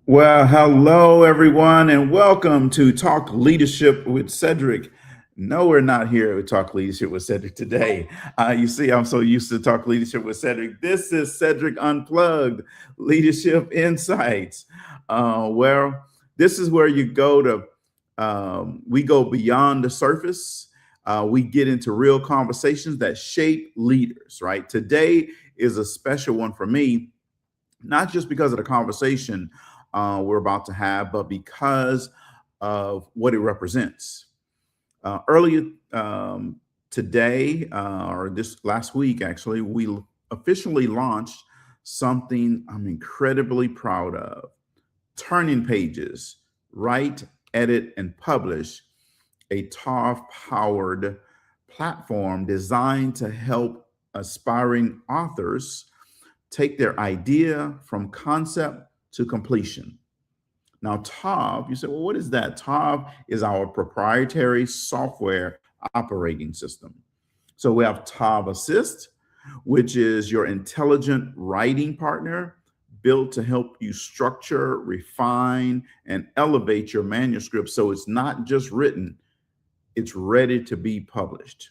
Well, hello everyone, and welcome to Talk Leadership with Cedric. No, we're not here to Talk Leadership with Cedric today. You see, I'm so used to Talk Leadership with Cedric. This is Cedric Unplugged Leadership Insights. Well, this is where you go to, we go beyond the surface. We get into real conversations that shape leaders, right? Today is a special one for me, not just because of the conversation we're about to have, but because of what it represents. Earlier today, or this last week, actually, we officially launched something I'm incredibly proud of. Turning Pages, write, edit, and publish, a 𝗨𝗃-powered platform designed to help aspiring authors take their idea from concept to completion. Now, 𝗨, you say, well, what is that? 𝗨 is our proprietary software operating system. So we have 𝗨 Assist, which is your intelligent writing partner built to help you structure, refine, and elevate your manuscript so it's not just written, it's ready to be published.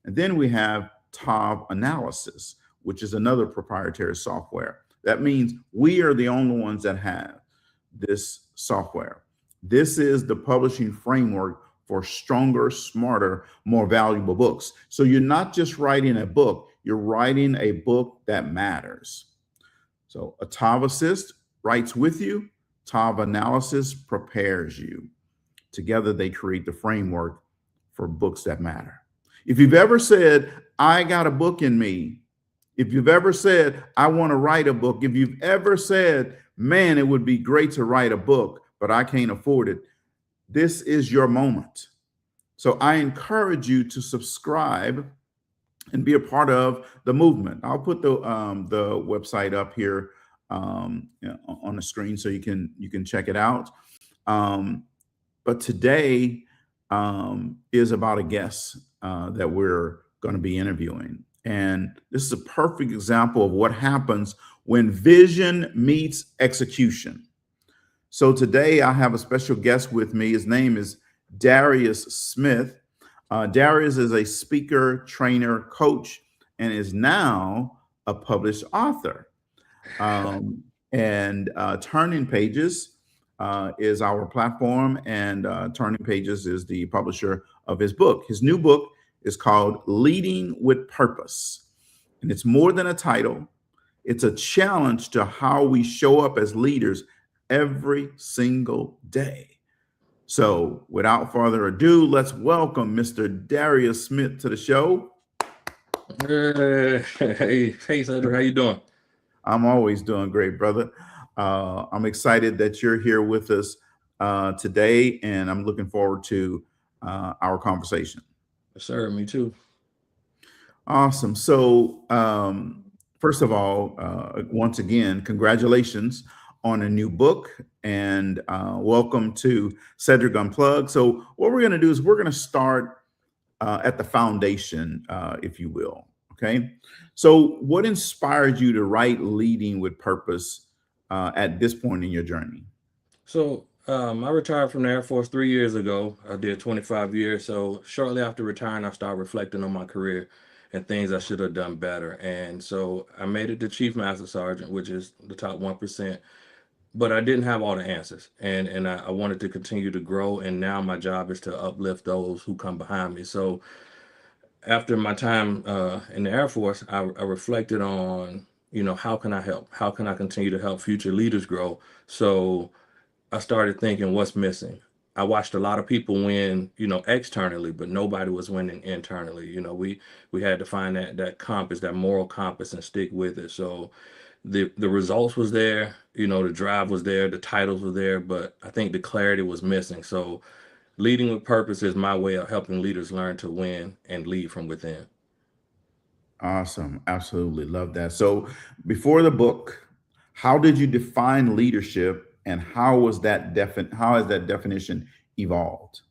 And then we have 𝗨 Analysis, which is another proprietary software. That means we are the only ones that have this software. This is the publishing framework for stronger, smarter, more valuable books. So you're not just writing a book, you're writing a book that matters. So a 𝗨 Assist writes with you, 𝗨 Analysis prepares you. Together they create the framework for books that matter. If you've ever said, I got a book in me, if you've ever said, I want to write a book, if you've ever said, man, it would be great to write a book, but I can't afford it, this is your moment. So I encourage you to subscribe and be a part of the movement. I'll put the website up here on the screen so you can check it out. But today is about a guest that we're going to be interviewing. And this is a perfect example of what happens when vision meets execution. So today I have a special guest with me. His name is Darrius Smith. Darrius is a speaker, trainer, coach, and is now a published author. Turning Pages is our platform, and Turning Pages is the publisher of his book. His new book is called Leading with Purpose. And it's more than a title. It's a challenge to how we show up as leaders every single day. So without further ado, let's welcome Mr. Darrius Smith to the show. Hey, Cedric, how you doing? I'm always doing great, brother. I'm excited that you're here with us today, and I'm looking forward to our conversation. Yes, sir, me too. Awesome. So first of all, once again, congratulations on a new book, and welcome to Cedric Unplugged. So what we're going to do is we're going to start at the foundation, if you will. Okay. So what inspired you to write Leading with Purpose at this point in your journey? So I retired from the Air Force 3 years ago. I did 25 years. So shortly after retiring, I started reflecting on my career and things I should have done better. And so I made it to Chief Master Sergeant, which is the top 1%. But I didn't have all the answers, and I wanted to continue to grow. And now my job is to uplift those who come behind me. So after my time in the Air Force, I reflected on, how can I help? How can I continue to help future leaders grow? So I started thinking, what's missing? I watched a lot of people win, externally, but nobody was winning internally. We had to find that compass, that moral compass, and stick with it. So the results was there, the drive was there, the titles were there, but I think the clarity was missing. So Leading with Purpose is my way of helping leaders learn to win and lead from within. Awesome. Absolutely. Love that. So before the book, how did you define leadership, and how has that definition evolved?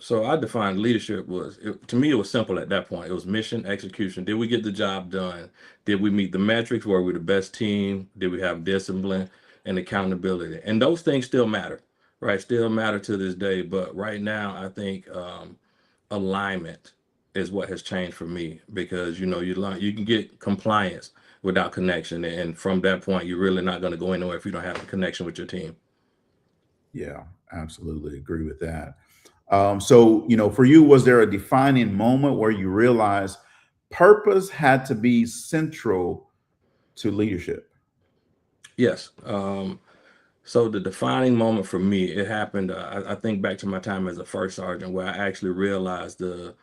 So I defined leadership to me, it was simple at that point. It was mission, execution. Did we get the job done? Did we meet the metrics? Were we the best team? Did we have discipline? and accountability. And those things still matter, right? Still matter to this day. But right now, I think alignment is what has changed for me, because you learn you can get compliance without connection, and from that point, you're really not going to go anywhere if you don't have a connection with your team. Yeah, absolutely agree with that. So, for you, was there a defining moment where you realized purpose had to be central to leadership? Yes. So the defining moment for me, it happened. I think back to my time as a first sergeant, where I actually realized the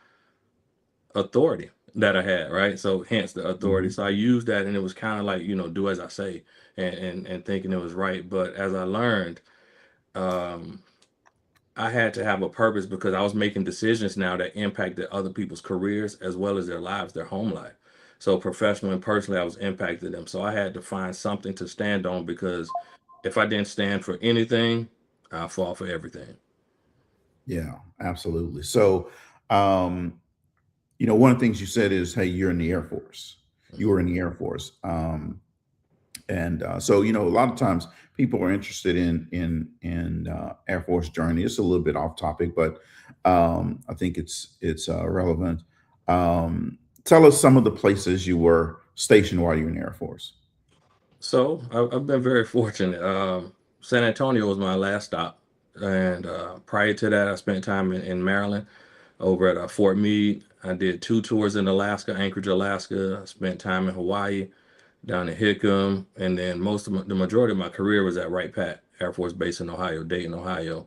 authority that I had, right? So hence the authority. Mhm. So I used that, and it was kind of like, do as I say, and thinking it was right. But as I learned, um, I had to have a purpose, because I was making decisions now that impacted other people's careers as well as their lives, their home life. So professionally and personally, I was impacting them. So I had to find something to stand on, because if I didn't stand for anything, I'll fall for everything. Yeah, absolutely. So, um, one of the things you said is, hey, you're in the Air Force. You Mhm. were in the Air Force. And so, a lot of times people are interested in Air Force journey. It's a little bit off topic, but I think it's relevant. Tell us some of the places you were stationed while you were in the Air Force. So I've been very fortunate. San Antonio was my last stop, and prior to that, I spent time in Maryland, over at Fort Meade. I did 2 tours in Alaska, Anchorage, Alaska. I spent time in Hawaii, down in Hickam, and then the majority of my career was at Wright Pat Air Force Base in Ohio, Dayton, Ohio.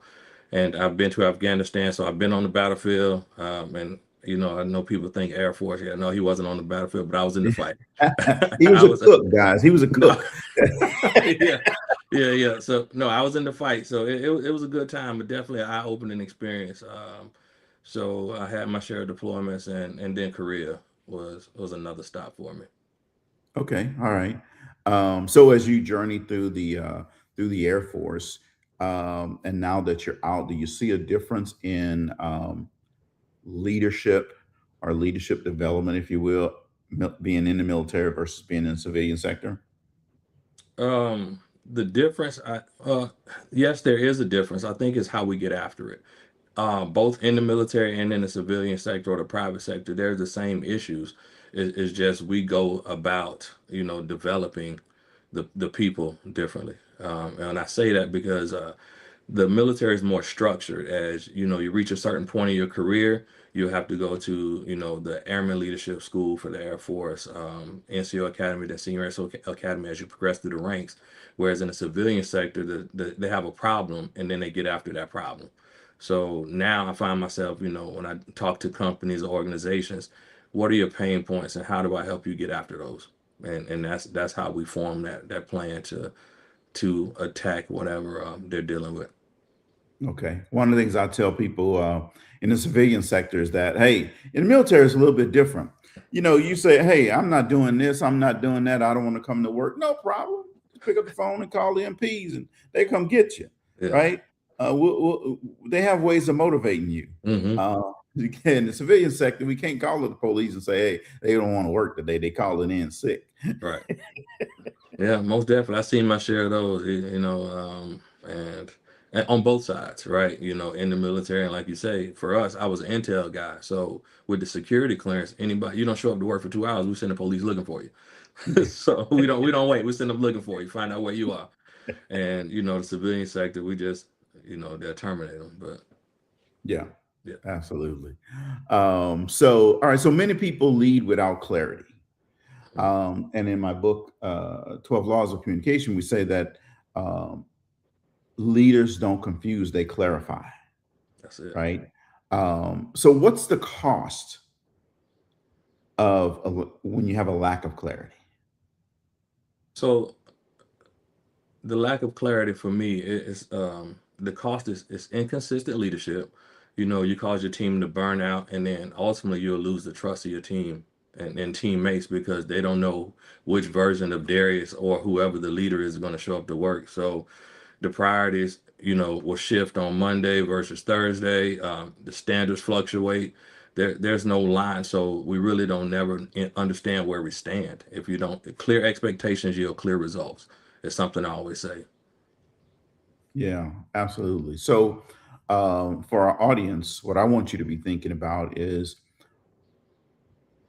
And I've been to Afghanistan, so I've been on the battlefield. And I know people think Air Force. Yeah, no, he wasn't on the battlefield, but I was in the fight. He was I a was. cook, guys. He was a No. cook. Yeah, yeah. So no, I was in the fight. So it was a good time, but definitely an eye-opening experience. So I had my share of deployments, and then Korea was another stop for me. Okay, all right. So as you journey through the Air Force, and now that you're out, do you see a difference in leadership or leadership development, if you will, being in the military versus being in the civilian sector? The difference, yes, there is a difference. I think is how we get after it. Both in the military and in the civilian sector or the private sector, there's the same issues. It's just we go about, developing the people differently. And I say that because the military is more structured. As you reach a certain point in your career, you have to go to the Airman Leadership School for the Air Force, NCO Academy, the Senior NCO Academy, as you progress through the ranks. Whereas in the civilian sector, they have a problem, and then they get after that problem. So now I find myself, when I talk to companies or organizations, what are your pain points, and how do I help you get after those? And that's how we form that plan to attack whatever they're dealing with. Okay. One of the things I tell people in the civilian sector is that, hey, in the military, it's a little bit different. You say, hey, I'm not doing this, I'm not doing that, I don't want to come to work. No problem. Just pick up the phone and call the MPs, and they come get you, Yeah. right? They have ways of motivating you. Hmm. In the civilian sector, we can't call the police and say, hey, they don't want to work today. They calling in sick. Right. Yeah, most definitely. I've seen my share of those, and on both sides, right? In the military, and like you say, for us, I was an intel guy. So with the security clearance, anybody, you don't show up to work for 2 hours, we send the police looking for you. So we don't wait. We send them looking for you, find out where you are. And the civilian sector, we just, they'll terminate them. But Yeah, yeah. absolutely. So, all right. So many people lead without clarity. And in my book, 12 Laws of Communication, we say that um, leaders don't confuse, they clarify, That's it. right? So, what's the cost when you have a lack of clarity? So the lack of clarity for me is the cost is inconsistent leadership. You cause your team to burn out, and then ultimately you'll lose the trust of your team and teammates, because they don't know which version of Darius or whoever the leader is going to show up to work. So the priorities, will shift on Monday versus Thursday. The standards fluctuate. There's no line, so we really don't never understand where we stand. If you don't clear expectations, you'll clear results. It's something I always say. Yeah, absolutely. So, for our audience, what I want you to be thinking about is,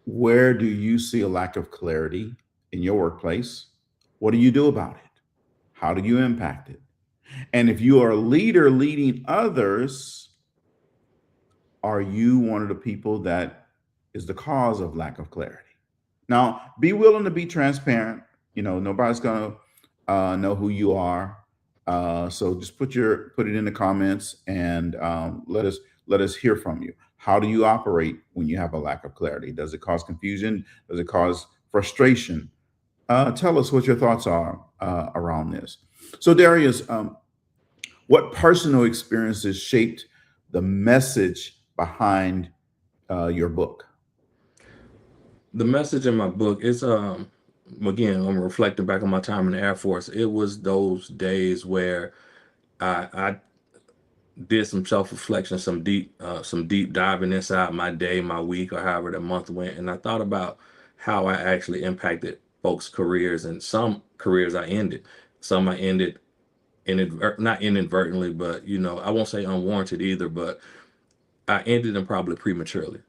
where do you see a lack of clarity in your workplace? What do you do about it? How do you impact it? And if you are a leader leading others, are you one of the people that is the cause of lack of clarity? Now, be willing to be transparent. Nobody's gonna know who you are. So just put it in the comments, and let us hear from you. How do you operate when you have a lack of clarity? Does it cause confusion? Does it cause frustration? Tell us what your thoughts are around this. So, Darrius, what personal experiences shaped the message behind your book? The message in my book is, again, I'm reflecting back on my time in the Air Force. It was those days where I did some self-reflection, some deep diving inside my day, my week, or however the month went, and I thought about how I actually impacted folks' careers, and some careers I ended, some I ended not inadvertently, but I won't say unwarranted either, but I ended them probably prematurely.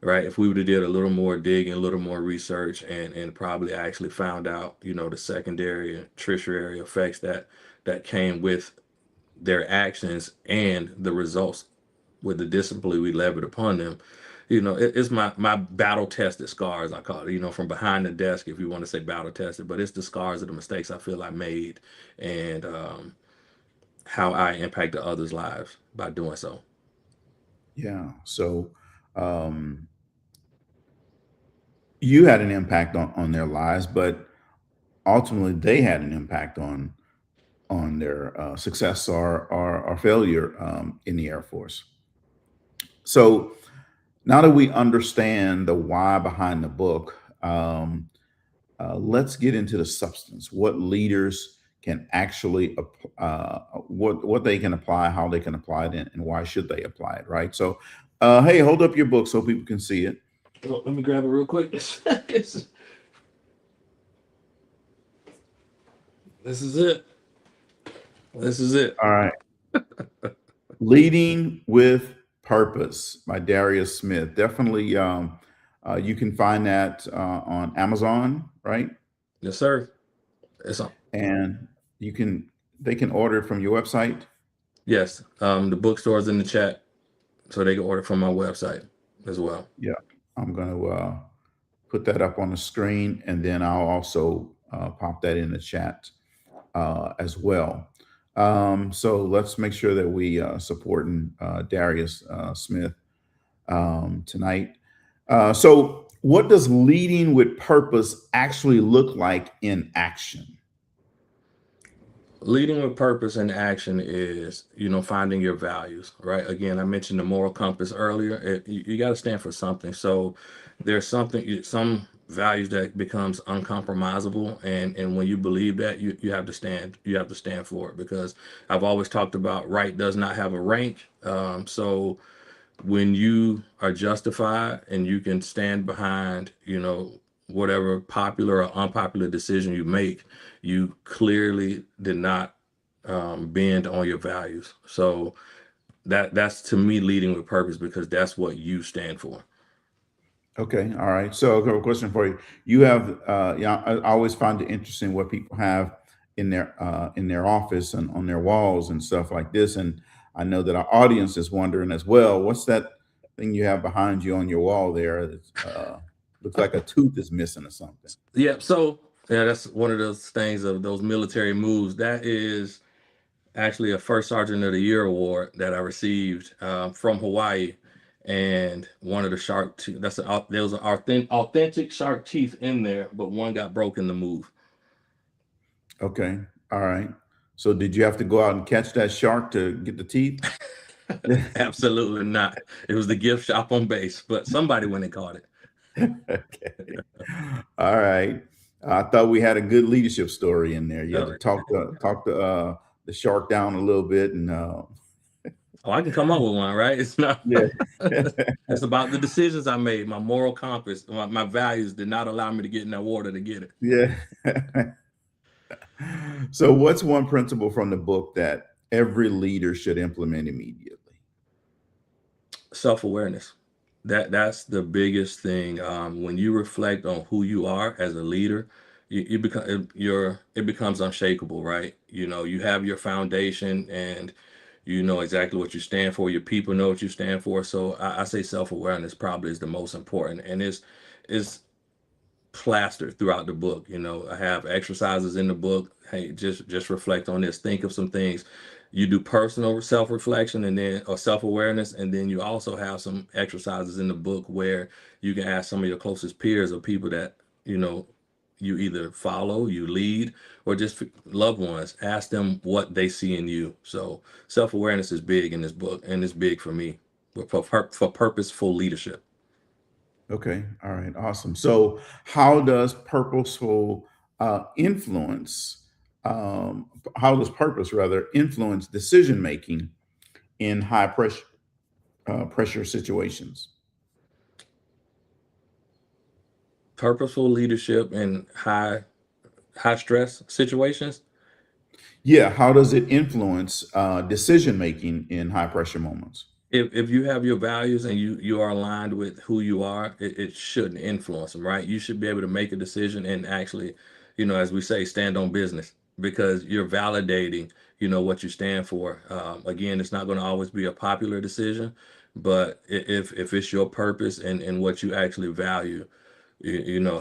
Right? If we would have did a little more digging, a little more research, and probably actually found out, the secondary and tertiary effects that came with their actions and the results with the discipline we levied upon them. It's my battle tested scars, I call it, from behind the desk, if you want to say battle tested, but it's the scars of the mistakes I feel I made, and how I impacted others' lives by doing so. Yeah. So, um, you had an impact on their lives, but ultimately they had an impact on their success or failure in the Air Force. So now that we understand the why behind the book, let's get into the substance. What leaders can actually what they can apply, how they can apply it, and why should they apply it, right? So, hey, hold up your book so people can see it. Well, let me grab it real quick. This is it. This is it. All right. Leading with Purpose by Darrius Smith. Definitely, you can find that on Amazon, right? Yes, sir. It's on. And they can order it from your website. Yes. The bookstore's in the chat, so they can order from my website as well. Yeah, I'm going to put that up on the screen, and then I'll also pop that in the chat as well. So let's make sure that we supporting Darrius Smith tonight. So what does leading with purpose actually look like in action? Leading with purpose and action is, finding your values, right? Again, I mentioned the moral compass earlier. You got to stand for something. So there's some values that becomes uncompromisable, and when you believe that, you have to stand for it, because I've always talked about right does not have a rank. So when you are justified and you can stand behind, whatever popular or unpopular decision you make, you clearly did not bend on your values. So that's to me leading with purpose, because that's what you stand for. Okay, all right. So I have a question for you. You have, yeah, I always find it interesting what people have in their office and on their walls and stuff like this. And I know that our audience is wondering as well. What's that thing you have behind you on your wall there? That looks like a tooth is missing or something. Yeah. So yeah, that's one of those things of those military moves. That is actually a First Sergeant of the Year award that I received from Hawaii. And one of the shark teeth, there was an authentic shark teeth in there, but one got broke in the move. Okay, all right. So did you have to go out and catch that shark to get the teeth? Absolutely not. It was the gift shop on base, but somebody went and caught it. Okay. All right. I thought we had a good leadership story in there. You had to talk the shark down a little bit, and Oh, I can come up with one, right? It's not. yeah. It's about the decisions I made. My moral compass, my values did not allow me to get in that water to get it. Yeah. So what's one principle from the book that every leader should implement immediately? Self-awareness. That's the biggest thing. When you reflect on who you are as a leader, you become it becomes unshakable, right? You have your foundation, and you know exactly what you stand for. Your people know what you stand for. So I say self-awareness probably is the most important, and is plastered throughout the book. I have exercises in the book. Hey, just reflect on this. Think of some things. You do personal self-reflection and then or self-awareness, and then you also have some exercises in the book where you can ask some of your closest peers or people that you either follow, you lead, or just loved ones. Ask them what they see in you. So self-awareness is big in this book, and it's big for me for purposeful leadership. Okay. All right. Awesome. So, how does purposeful influence, how does purpose rather influence decision making in high pressure situations? Purposeful leadership in high stress situations. Yeah. How does it influence decision making in high pressure moments? If you have your values and you are aligned with who you are, it shouldn't influence them, right? You should be able to make a decision and actually, as we say, stand on business, because you're validating, what you stand for. Again, it's not going to always be a popular decision, but if it's your purpose and what you actually value,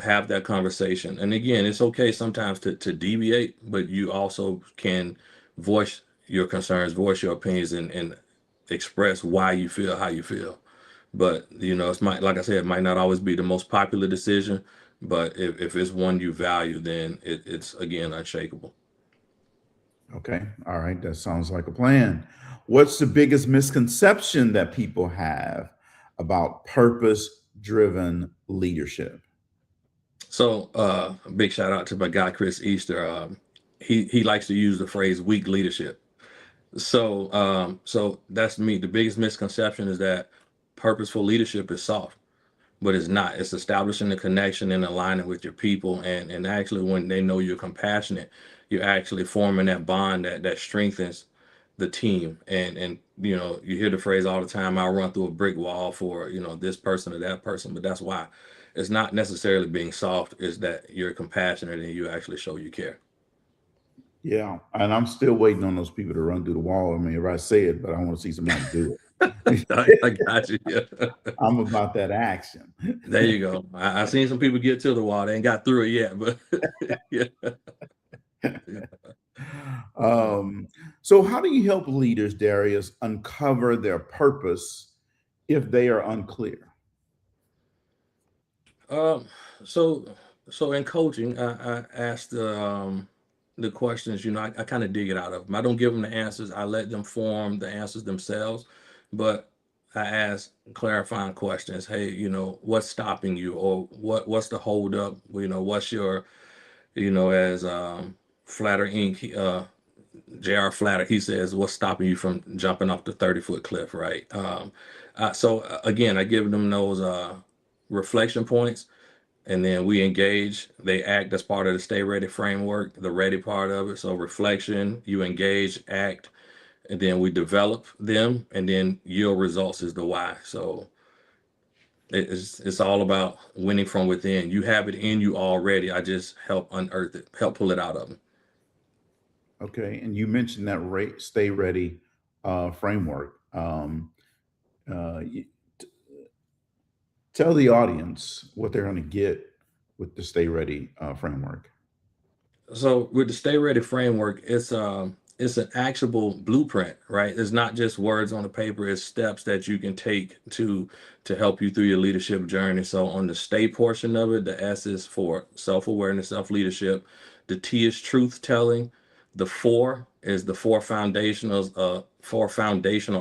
have that conversation. And again, it's okay sometimes to deviate, but you also can voice your concerns, voice your opinions, and express why you feel how you feel. But like I said, it might not always be the most popular decision, but if it's one you value, then it's again unshakable. Okay. All right. That sounds like a plan. What's the biggest misconception that people have about purpose driven leadership? So a big shout out to my guy Chris Easter. He likes to use the phrase weak leadership. So that's me. The biggest misconception is that purposeful leadership is soft, but it's not. It's establishing the connection and aligning with your people, and actually when they know you're compassionate, you're actually forming that bond that strengthens the team. And you hear the phrase all the time, I'll run through a brick wall for this person or that person, but that's why. It's not necessarily being soft, it's that you're compassionate and you actually show you care. Yeah. And I'm still waiting on those people to run through the wall. I mean, if I say it, but I want to see somebody do I it. got you. Yeah. I'm about that action. There you go. I seen some people get to the wall. They ain't got through it yet, but yeah. So, how do you help leaders, Darrius, uncover their purpose if they are unclear? Um, so so in coaching, I ask the questions, I kind of dig it out of them. I don't give them the answers. I let them form the answers themselves, but I ask clarifying questions. Hey, what's stopping you, or what's the hold up? What's your, as Flatter Inc. J.R. Flatter, he says, what's stopping you from jumping off the 30-foot cliff, right? So again, I give them those reflection points, and then we engage. They act as part of the Stay Ready framework, the ready part of it. So reflection, you engage, act, and then we develop them, and then yield results is the why. So it's all about winning from within. You have it in you already. I just help unearth it, help pull it out of them. Okay. And you mentioned that stay ready framework. You, tell the audience what they're going to get with the stay ready framework. So with the Stay Ready framework, it's an actionable blueprint, right? It's not just words on the paper, it's steps that you can take to help you through your leadership journey. So on the stay portion of it, the S is for self-awareness, self-leadership. The T is truth telling. The four is the four foundational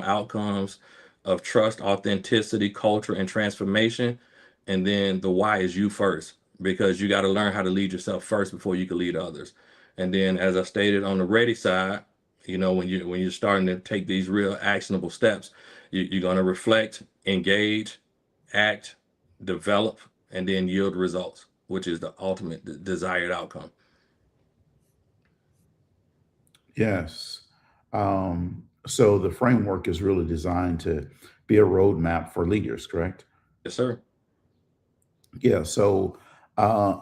outcomes of trust, authenticity, culture, and transformation. And then the Y is you first, because you got to learn how to lead yourself first before you can lead others. And then, as I stated on the ready side, when you're starting to take these real actionable steps, you're going to reflect, engage, act, develop, and then yield results, which is the ultimate desired outcome. Yes. So the framework is really designed to be a roadmap for leaders, correct? Yes, sir. Yeah. So uh,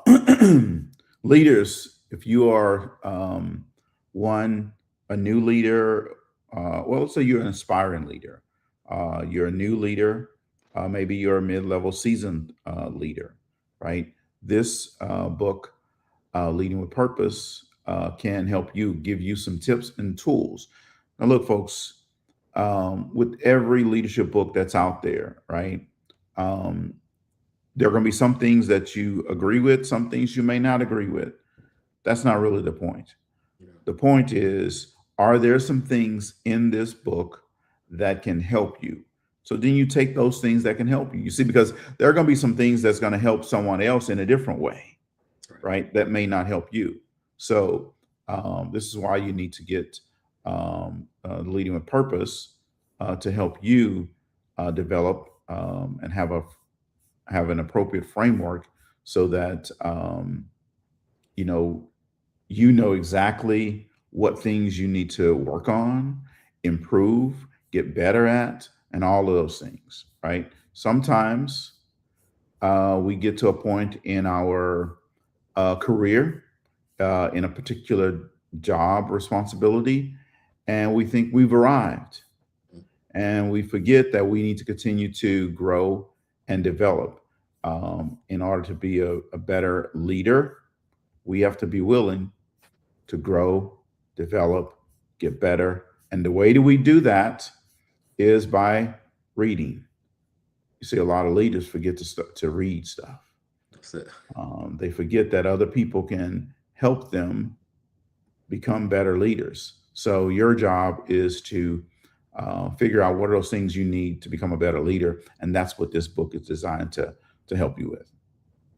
leaders, if you are one, a new leader, well, let's say you're an aspiring leader, you're a new leader, maybe you're a mid-level seasoned leader, right? This book, Leading with Purpose, can help you, give you some tips and tools. Now, look, folks, with every leadership book that's out there, right? Um, there are going to be some things that you agree with, some things you may not agree with. That's not really the point. Yeah. The point is, are there some things in this book that can help you? So then you take those things that can help you. You see, because there are going to be some things that's going to help someone else in a different way, Right. right? That may not help you. So this is why you need to get Leading with Purpose to help you develop and have an appropriate framework so that you know exactly what things you need to work on, improve, get better at, and all of those things, right? Sometimes we get to a point in our career, in a particular job responsibility, and we think we've arrived. And we forget that we need to continue to grow and develop. In order to be a better leader, we have to be willing to grow, develop, get better. And the way that we do that is by reading. You see, a lot of leaders forget to read stuff. That's it. They forget that other people can help them become better leaders. So your job is to figure out what are those things you need to become a better leader, and that's what this book is designed to help you with.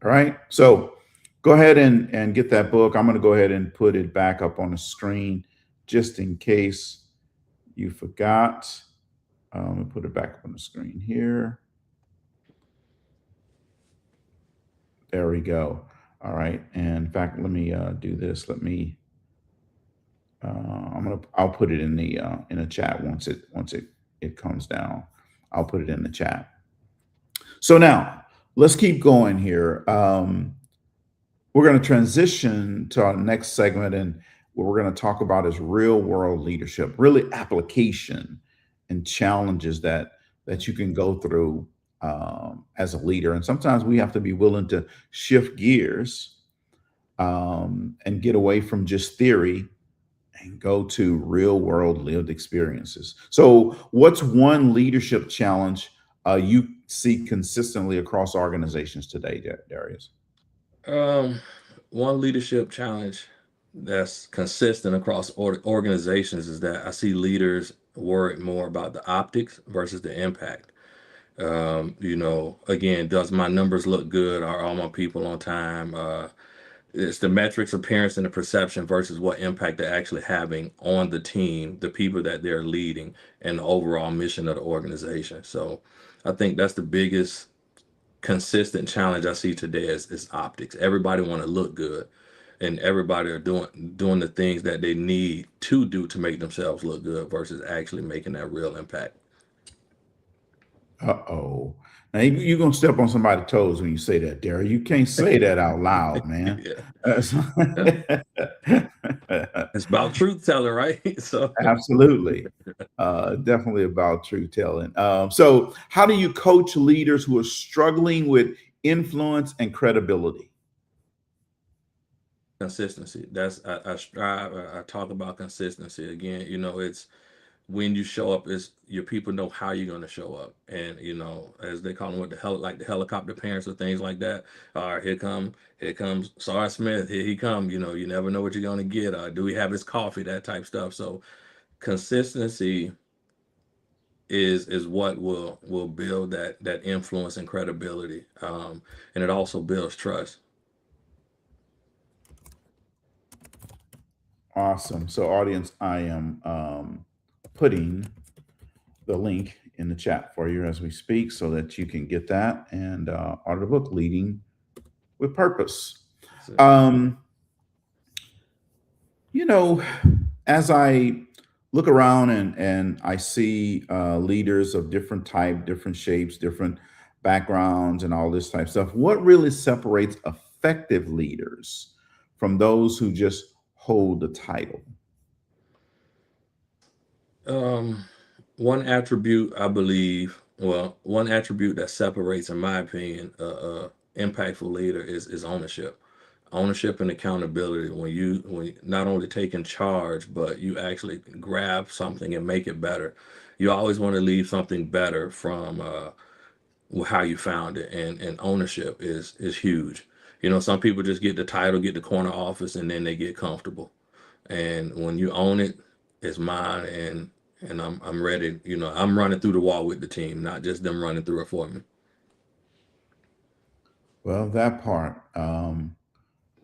All right. So go ahead and get that book. I'm going to go ahead and put it back up on the screen just in case you forgot. Let me put it back up on the screen here. There we go. All right. And in fact, let me do this. Let me. I'll put it in the chat once it comes down. I'll put it in the chat. So now let's keep going here. We're going to transition to our next segment, and what we're going to talk about is real world leadership, really application and challenges that you can go through as a leader. And sometimes we have to be willing to shift gears and get away from just theory and go to real world lived experiences. So what's one leadership challenge you see consistently across organizations today, Darrius? One leadership challenge that's consistent across organizations is that I see leaders worried more about the optics versus the impact. Again, does my numbers look good? Are all my people on time? It's the metrics, appearance, and the perception versus what impact they're actually having on the team, the people that they're leading, and the overall mission of the organization. So I think that's the biggest consistent challenge I see today is optics. Everybody want to look good, and everybody are doing the things that they need to do to make themselves look good versus actually making that real impact. Uh-oh. Now you're gonna step on somebody's toes when you say that, Darrius. You can't say that out loud, man. Yeah. It's about truth telling, right? So Absolutely. Definitely about truth telling. So how do you coach leaders who are struggling with influence and credibility? consistency. I talk about consistency again. It's when you show up, is your people know how you're going to show up, and as they call them, with like the helicopter parents or things like that. All right, here comes 𝗟𝗲𝗱𝗿𝗂𝗋 Smith. Here he come. You never know what you're going to get. Do we have his coffee? That type stuff. So consistency is what will build that influence and credibility, and it also builds trust. Awesome. So audience, I am putting the link in the chat for you as we speak so that you can get that and order the book, Leading with Purpose. So, As I look around and I see leaders of different type, different shapes, different backgrounds, and all this type of stuff. What really separates effective leaders from those who just hold the title? One attribute I believe, well, one attribute that separates, in my opinion, impactful leader is ownership. Ownership and accountability. When you not only taking charge, but you actually grab something and make it better. You always want to leave something better from how you found it, and ownership is huge. You know, some people just get the title, get the corner office, and then they get comfortable. And when you own it, it's mine, and I'm ready. You know, I'm running through the wall with the team, not just them running through it for me. Well, that part.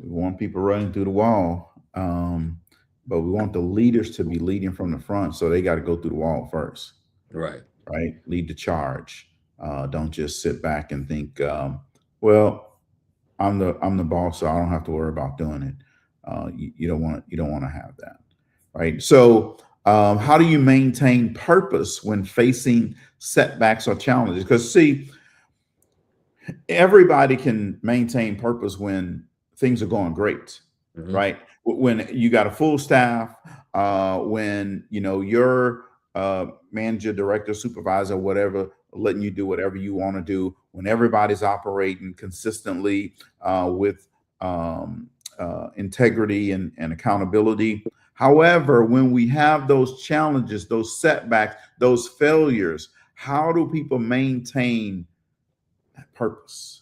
We want people running through the wall, but we want the leaders to be leading from the front, so they got to go through the wall first, Right. right? Lead the charge. Don't just sit back and think, well, I'm the boss, so I don't have to worry about doing it. You don't want to have that, right? So, how do you maintain purpose when facing setbacks or challenges? Because see, everybody can maintain purpose when things are going great, Hmm. right? When you got a full staff, when you know your manager, director, supervisor, whatever, letting you do whatever you want to do, when everybody's operating consistently with integrity and accountability. However, when we have those challenges, those setbacks, those failures, how do people maintain that purpose?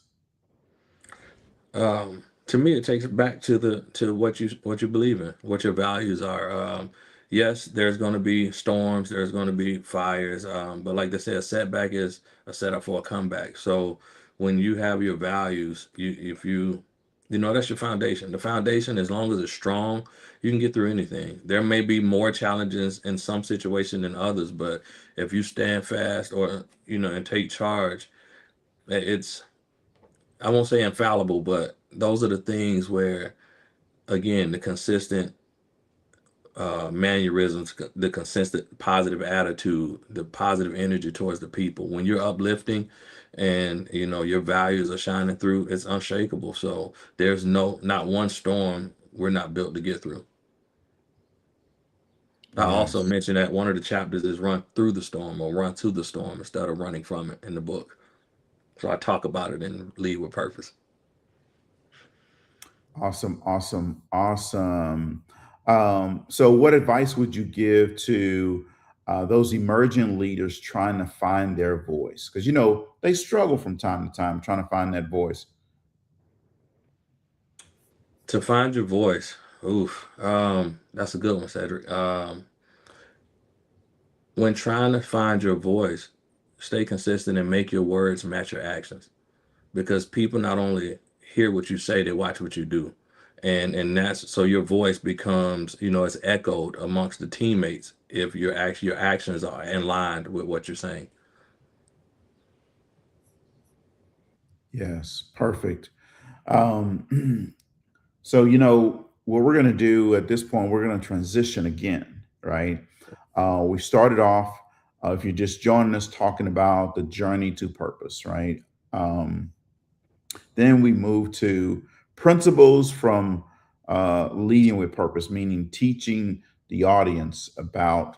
To me, it takes it back to what you believe in, what your values are. Yes, there's going to be storms, there's going to be fires, but like they say, a setback is a setup for a comeback. So when you have your values, if you know, that's your foundation. The foundation, as long as it's strong, you can get through anything. There may be more challenges in some situation than others, but if you stand fast, or you know, and take charge, it's, I won't say infallible, but those are the things where, again, the consistent mannerisms, the consistent positive attitude, the positive energy towards the people. When you're uplifting, and you know your values are shining through, it's unshakable. So there's not one storm we're not built to get through. I also Yes. mentioned that one of the chapters is run through the storm, or run to the storm, instead of running from it, in the book. So I talk about it in Lead with Purpose. Awesome, awesome, awesome. So, what advice would you give to those emerging leaders trying to find their voice? Because you know they struggle from time to time trying to find that voice. To find your voice. Oof. That's a good one, Cedric. When trying to find your voice, stay consistent and make your words match your actions, because people not only hear what you say, they watch what you do. And that's, so your voice becomes, you know, it's echoed amongst the teammates if your actions are in line with what you're saying. Yes, perfect. Um, so, you know, what we're going to do at this point, we're going to transition again, right? We started off, if you're just joining us, talking about the journey to purpose, right? Um, Then we move to principles from leading with purpose, meaning teaching the audience about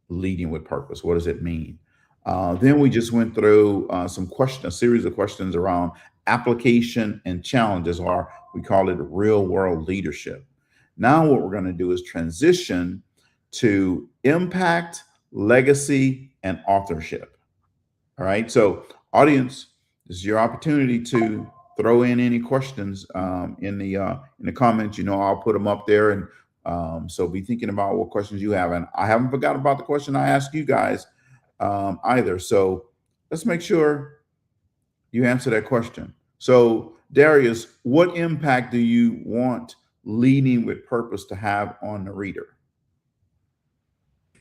leading with purpose. What does it mean? Then we just went through a series of questions around application and challenges, or we call it real world leadership. Now, what we're going to do is transition to impact, legacy, and authorship. All right. So, audience, this is your opportunity to throw in any questions in the comments. You know, I'll put them up there, and so be thinking about what questions you have. And I haven't forgot about the question I asked you guys either. So let's make sure you answer that question. So, Darrius, what impact do you want leading with purpose to have on the reader?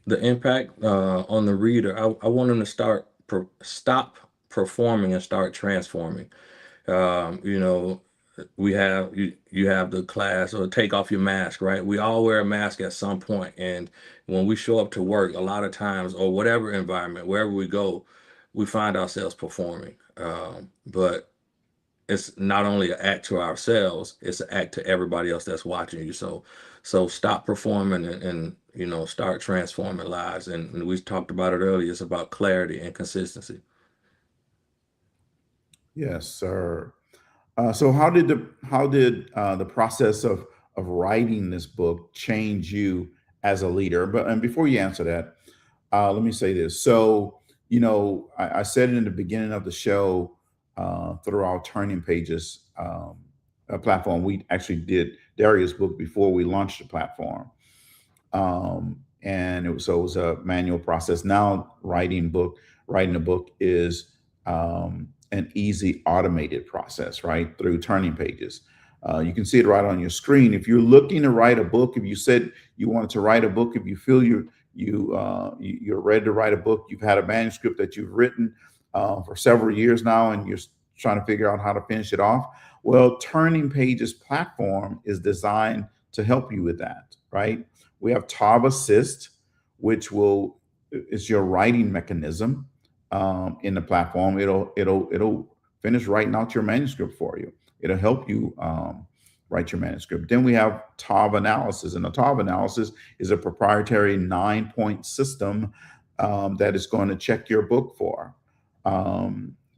The impact on the reader, I want them to stop performing and start transforming. You know, we have you have the class or take off your mask, right? We all wear a mask at some point, and when we show up to work, a lot of times, or whatever environment, wherever we go, we find ourselves performing. But it's not only an act to ourselves, it's an act to everybody else that's watching you. So stop performing and start transforming lives. And we talked about it earlier. It's about clarity and consistency. Yes, sir. So how did the process of writing this book change you as a leader? And before you answer that, let me say this. So, I said it in the beginning of the show, through our Turning Pages platform. We actually did Darrius' book before we launched the platform. And it was a manual process. Now writing a book is an easy automated process, right? Through Turning Pages. You can see it right on your screen. If you're looking to write a book, if you said you wanted to write a book, if you feel you're ready to write a book, you've had a manuscript that you've written for several years now, and you're trying to figure out how to finish it off. Well, Turning Pages platform is designed to help you with that, right? We have 𝗨𝗲𝗱𝗿𝗂𝗋, which is your writing mechanism in the platform. It'll finish writing out your manuscript for you. It'll help you write your manuscript. Then we have 𝗨 analysis, and the 𝗨 analysis is a proprietary 9-point system that is going to check your book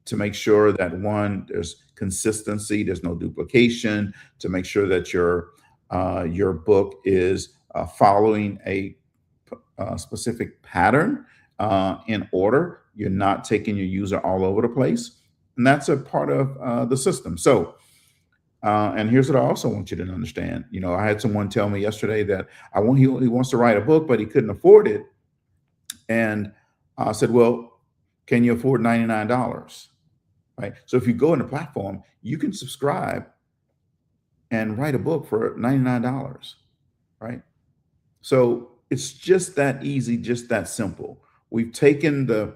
to make sure that, one, there's consistency, there's no duplication, to make sure that your book is following a specific pattern in order. You're not taking your user all over the place. And that's a part of the system. So, and here's what I also want you to understand. I had someone tell me yesterday that he wants to write a book, but he couldn't afford it. And I said, well, can you afford $99? Right? So if you go in the platform, you can subscribe and write a book for $99, right? So it's just that easy, just that simple. We've taken the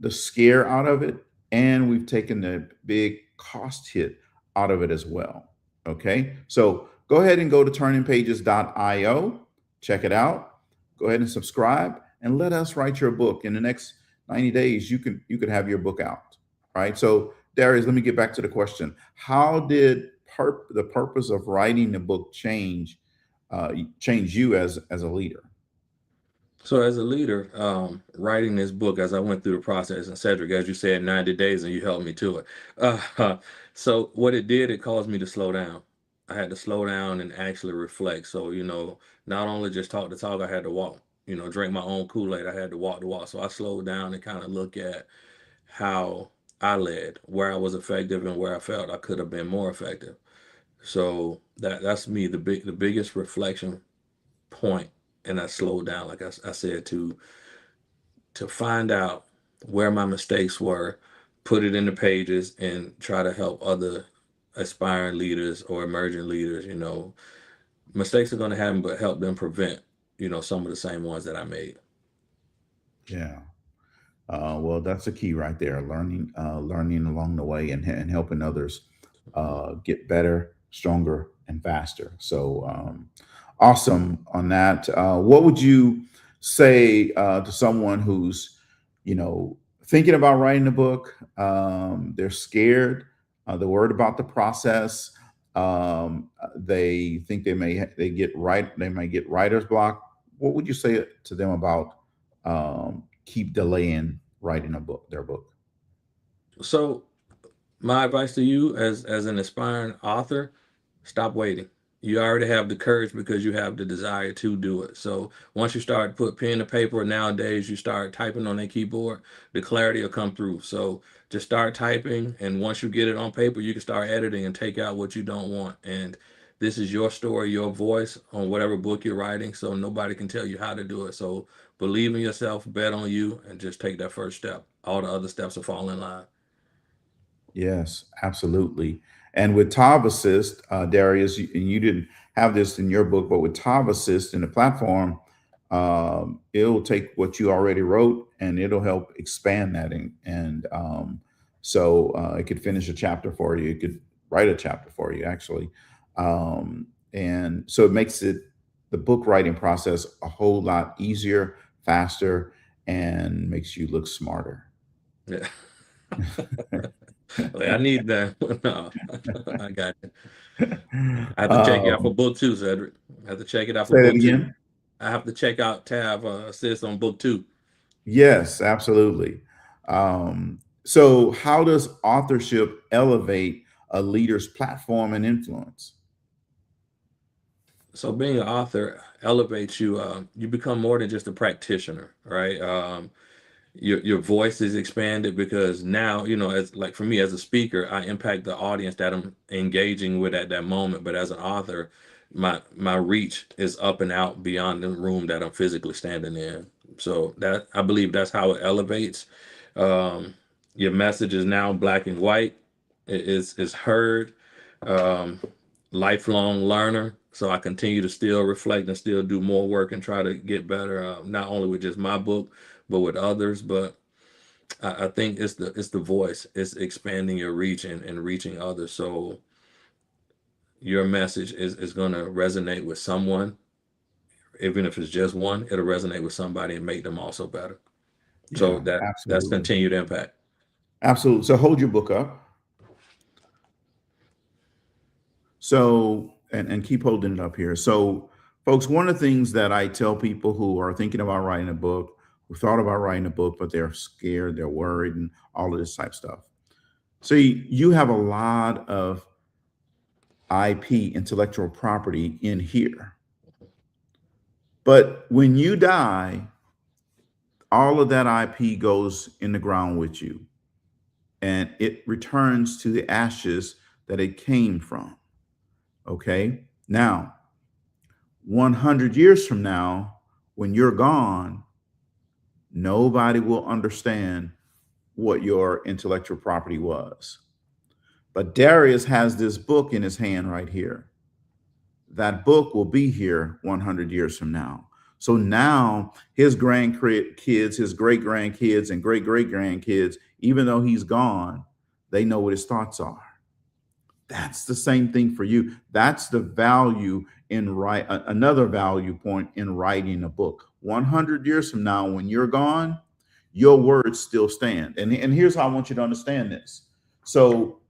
scare out of it, and we've taken the big cost hit out of it as well. Okay, so go ahead and go to turningpages.io, check it out, go ahead and subscribe, and let us write your book. In the next 90 days, you could have your book out, right? So Darrius, let me get back to the question. How did the purpose of writing the book change you as a leader? So as a leader, writing this book, as I went through the process, and Cedric, as you said, 90 days, and you helped me to it. So what it did, it caused me to slow down. I had to slow down and actually reflect. So, not only just talk the talk, I had to walk, drink my own Kool-Aid. I had to walk the walk. So I slowed down and kind of look at how I led, where I was effective and where I felt I could have been more effective. So that's me, the biggest reflection point. And I slowed down, like I said, to find out where my mistakes were, put it in the pages, and try to help other aspiring leaders or emerging leaders. Mistakes are going to happen, but help them prevent, some of the same ones that I made. Yeah. Well, that's the key right there. Learning along the way, and helping others get better, stronger, and faster. So awesome on that. What would you say to someone who's, thinking about writing a book? They're scared. They're worried about the process. They think they may get writer's block. What would you say to them about keep delaying writing their book? So my advice to you as an aspiring author, stop waiting. You already have the courage because you have the desire to do it. So once you start to put pen to paper, nowadays you start typing on a keyboard, the clarity will come through. So just start typing, and once you get it on paper, you can start editing and take out what you don't want. And this is your story, your voice on whatever book you're writing, so nobody can tell you how to do it. So believe in yourself, bet on you, and just take that first step. All the other steps will fall in line. Yes, absolutely. And with 𝗨𝗲𝗱𝗿𝗂𝗋, Darrius, and you didn't have this in your book, but with 𝗨𝗲𝗱𝗿𝗂𝗋 in the platform, it'll take what you already wrote and it'll help expand that. So it could finish a chapter for you. It could write a chapter for you, actually. And so it makes the book writing process a whole lot easier, faster, and makes you look smarter. Yeah. Like, I need that. No, I got it. I have to check it out for book 2, Cedric. I have to check it out for Say that book 2. again. I have to check out 𝗟𝗲𝗱𝗿𝗂 on book 2. Yes, absolutely. So how does authorship elevate a leader's platform and influence? So being an author elevates you. You become more than just a practitioner, right? Your voice is expanded because now, as like for me as a speaker, I impact the audience that I'm engaging with at that moment. But as an author, my reach is up and out beyond the room that I'm physically standing in. So that, I believe, that's how it elevates. Your message is now black and white. It is heard. Lifelong learner. So I continue to still reflect and still do more work and try to get better, not only with just my book, but with others. But I think it's the voice. It's expanding your reach and reaching others. So your message is going to resonate with someone. Even if it's just one, it'll resonate with somebody and make them also better. So Yeah, that's absolutely. continued impact. Absolutely. So hold your book up. So, and keep holding it up here. So, folks, one of the things that I tell people who are thinking about writing a book, who thought about writing a book, but they're scared, they're worried, and all of this type of stuff. So you have a lot of IP, intellectual property, in here. But when you die, all of that IP goes in the ground with you, and it returns to the ashes that it came from. Okay. Now, 100 years from now, when you're gone, nobody will understand what your intellectual property was. But Darrius has this book in his hand right here. That book will be here 100 years from now. So now his grandkids, his great grandkids, and great great grandkids, even though he's gone, they know what his thoughts are. That's the same thing for you. That's the value in another value point in writing a book. 100 years from now, when you're gone, your words still stand. And here's how I want you to understand this. So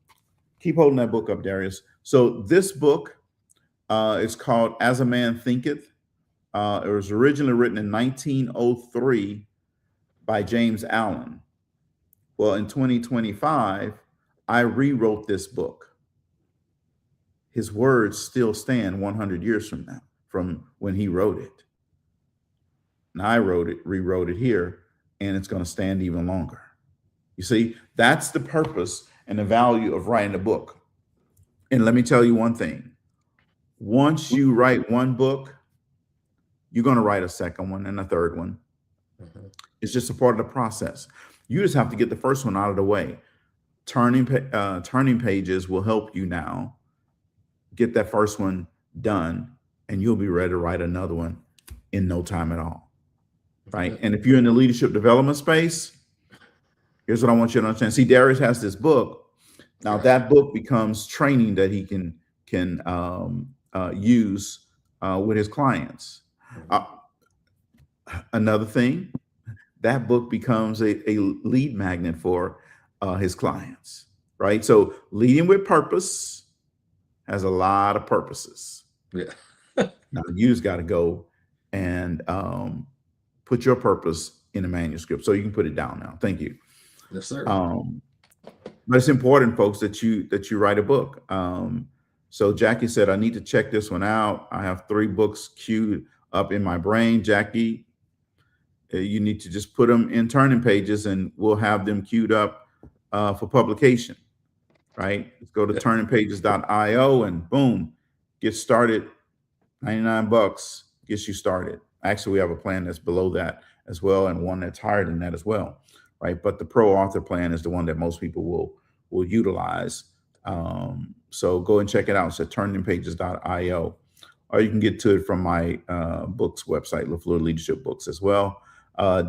keep holding that book up, Darrius. So this book is called As a Man Thinketh. It was originally written in 1903 by James Allen. Well, in 2025, I rewrote this book. His words still stand 100 years from now, from when he wrote it. And I rewrote it here, and it's going to stand even longer. You see, that's the purpose and the value of writing a book. And let me tell you one thing. Once you write one book, you're going to write a second one and a third one. Mm-hmm. It's just a part of the process. You just have to get the first one out of the way. Turning pages will help you now get that first one done, and you'll be ready to write another one in no time at all. Right. And if you're in the leadership development space, here's what I want you to understand. See, Darrius has this book. Now that book becomes training that he can use with his clients. Another thing, that book becomes a lead magnet for his clients. Right. So leading with purpose has a lot of purposes. Yeah. Now you just got to go and put your purpose in a manuscript, so you can put it down now. Thank you. Yes, sir. But it's important, folks, that you write a book. So Jackie said, I need to check this one out. I have 3 books queued up in my brain. Jackie, you need to just put them in Turning Pages, and we'll have them queued up for publication. Right? Let's go to turningpages.io and boom, get started. $99 gets you started. Actually, we have a plan that's below that as well, and one that's higher than that as well. Right? But the pro author plan is the one that most people will utilize. So go and check it out. It's at turningpages.io, or you can get to it from my books website, LaFleur Leadership Books as well.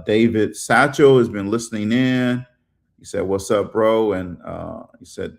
David Satchel has been listening in. He said, "What's up, bro?" And he said,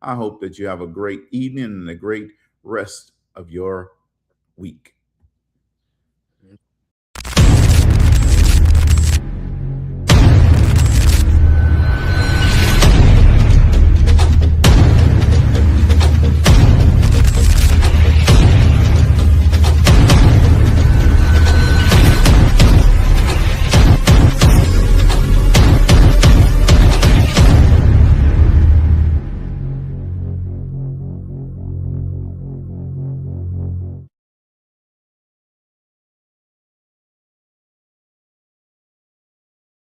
I hope that you have a great evening and a great rest of your week.